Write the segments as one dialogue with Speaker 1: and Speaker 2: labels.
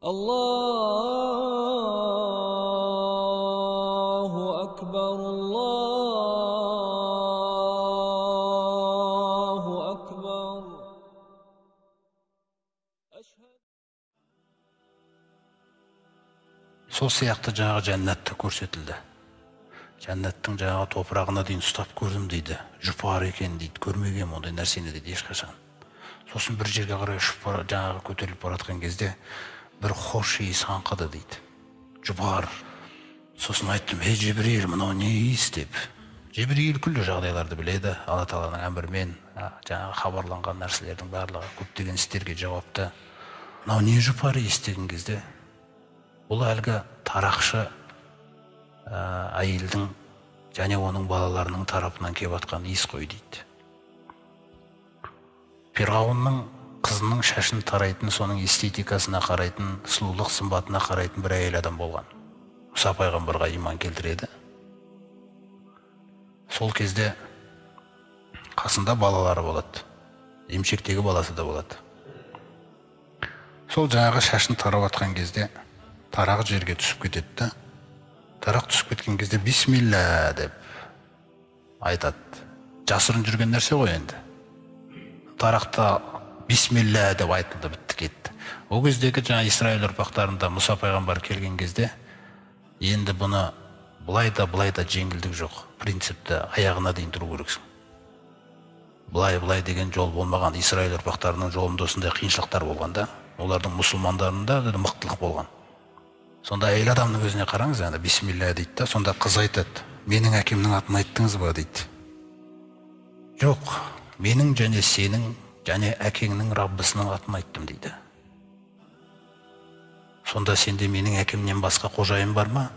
Speaker 1: Allahu Akbar, Allahu Akbar.
Speaker 2: Сол сияқты жаңағы жәннатты көрсетілді. Жәннаттың жаңағы топырағына дейін ұстап көрдім дейді. Жұпар екен дейді, көрмеген ондай нәрсені дейді ешқашан. Сосын бір жерге қарай ұшып жаңағы көтеріліп баратқан кезде бір хош иіс аңқыды дейді. Жұпар. Сосын айттым, Жебірейіл, мынау не иіс деп. Жебірейіл күллі жағдайларды біледі. Алла Тағаланың әмірімен жаңағы хабарланған нәрселердің барлығы көптеген істерге жауапты. Мынау не жұпар иіс деген кезде бұл әлгі тарақшы әйелдің және оның балаларының тарапынан келіп атқан иіс қой дейді. Фирғауынның қызының шашын тарайтын, соның эстетикасына қарайтын, сұлулық сымбатына қарайтын бір әйел адам болған. Мұса пайғамбарға иман келтіреді. Сол кезде қасында балалары болады. Емшектегі баласы да болады. Сол жаңағы шашын тарап атқан кезде тарағы жерге түсіп кетеді. Тарақ түсіп кеткен кезде бисмилля деп айтады. Жасырын жүрген нәрсе ғой енді. Тарақта бисмилля деп айтылды, бітті кетті. О кездегі жаңа Исраиль ұрпақтарында Мұса пайғамбар келген кезде енді бұны былай да жеңілдік жоқ. Принципті аяғына дейін тұру керексің. Былай деген жол болмаған. Исраиль ұрпақтарының жолында осындай қиыншылықтар болғанда, олардың мұсылмандарында мықтылық болған. Сонда әйел адамның өзіне қараңыз, енді бисмилля дейді да, сонда қыз айтады, менің әкемнің атын айттыңыз ба дейді. Жоқ, менің және сенің және әкеңнің Раббысының атын айттым дейді. Сонда сенде менің әкемнен басқа қожайын бар ма?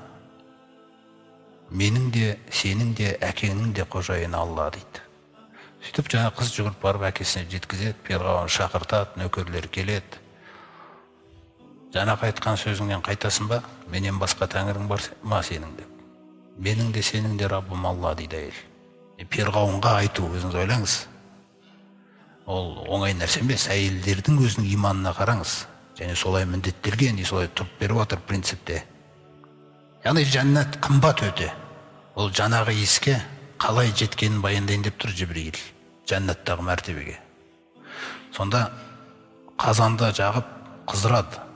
Speaker 2: Менің де, сенің де, әкеңнің де қожайыны Алла дейді. Сөйтіп жаңа қыз жүгіріп барып әкесіне жеткізеді, Фирғауын шақыртады, нөкерлер келеді. Жаңа айтқан сөзіңнен қайтасың ба? Менен басқа тәңірің бар ма сенің деп. Менің де сенің де Раббым Алла дейді әйел. Фирғауынға айту, өзіңіз ойлаңыз. Ол оңай нәрсе емес, әйелдердің өзінің иманына қараңыз. Және солай міндеттелген, солай тұрып беріп отыр принципте. Яғни жәннат қымбат өте. Ол жаңағы иіске қалай жеткенін баяндайын деп тұр Жебірейіл, жәннаттағы мәртебеге. Сонда қазанда жағып қыздырады.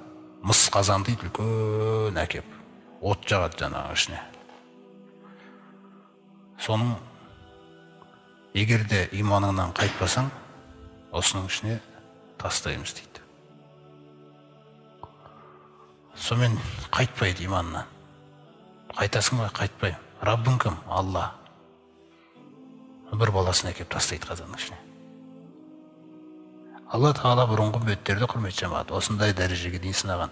Speaker 2: Мыс қазан дейді, үлкен әкеп. От жағады жаңағы ішіне. Соның егерде иманыңнан қайтпасаң, осының ішіне тастаймыз дейді. Сонымен қайтпайды иманынан. Қайтасың ба? Қайтпай. Раббың кім? Алла. Бір баласын әкеп тастайды қазанның ішіне. Алла Тағала бұрынғы үмметтерді құрмет жамағат осындай дәрежеге дейін сынаған.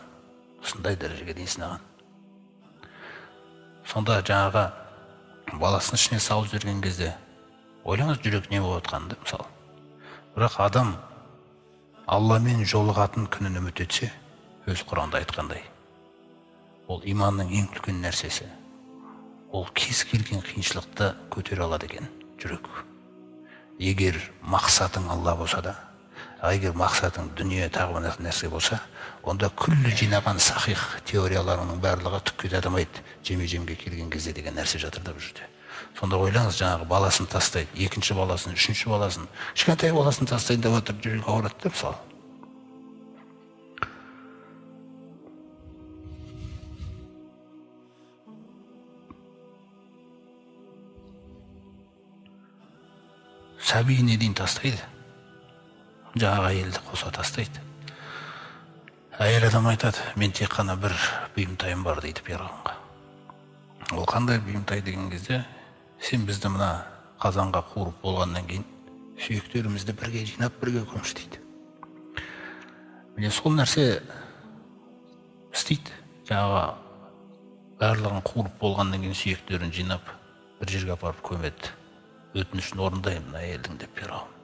Speaker 2: Сонда жаңағы баласын ішіне салып жүрген кезде ойлаңыз жүрек не болып жатқанды мысалы. Бірақ адам Алламен жолығатын күнін үміт етсе, өз Құранда айтқандай, ол иманның ең үлкен нәрсесі. Ол кез келген қиыншылықты көтере алады екен жүрек. Егер мақсатың Алла болса да, егер мақсатың дүние тағы нәрсе болса, онда күллі жинаған сахих теорияларының барлығы түкке татымайды. Жеме-жемге келген кезде деген нәрсе жатыр да бұл жерде. Сонда ойлаңыз, жаңағы баласын тастайды, екінші баласын, үшінші баласын, кішкентай баласын тастайды деп отыр, жүрегі ауырады деп мысалы. Сәбиіне дейін тастайды. Жаңағы әйелді қоса тастайды. Әйел адам айтады, мен тек қана бір бұйымтайым бар дейді Фирғауынға. Ол қандай бұйымтай деген кезде, сен бізді мына қазанға қуырып болғаннан кейін сүйектерімізді бірге жинап, бірге көміш дейді. Міне сол нәрсе істейді. Жаңағы барлығын қуырып болғаннан кейін сүйектерін жинап, бір жерге апарып көмеді. Өтінішін орындаймын әйелдің деп Фирғауын.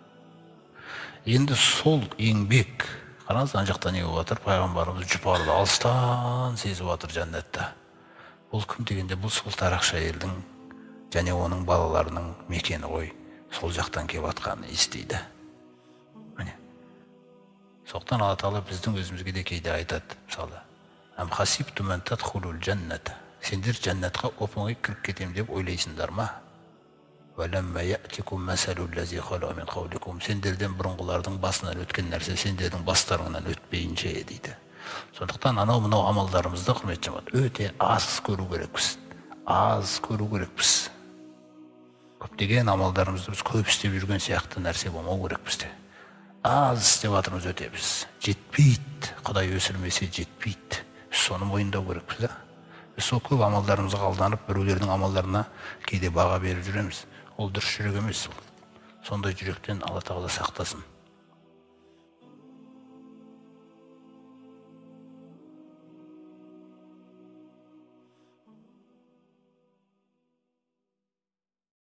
Speaker 2: Енді сол еңбек, қараңыз, ана жақта не болып жатыр, пайғамбарымыз жұпарды алыстан сезіп жатыр жәннатта. Бұл кім дегенде, бұл сол тарақшы әйелдің және оның балаларының мекені ғой, сол жақтан келіп жатқанын естиді. Міне. Соқтан Алла Тағала біздің өзімізге де кейде айтады, мысалы, Ам хасибтум ан тадхулул джанната. Сендер жаннатқа оп-оңай кіріп кетем деп ойлайсыңдар ма? Валамма я'тикум масалул лази хала мин қауликум. Сендерден бұрынғылардың басынан өткен нәрсе сендердің бастарыңнан өтпейінше дейді. Сондықтан анау мынау амалдарымызды, құрметті жамағат, өте аз көру керекпіз. Аз көру керекпіз. Көптеген амалдарымызды біз көп істеп жүрген сияқты нәрсе болмау керек бізде. Аз істеп жатырмыз өте біз. Жетпейді. Құдай өсірмесе жетпейді. Біз соны мойындау керекпіз, да? Біз сол көп амалдарымызға алданып, біреулердің амалдарына кейде баға беріп жүреміз. Ол дұрыс жүрек емес. Сондай жүректен Алла Тағала сақтасын.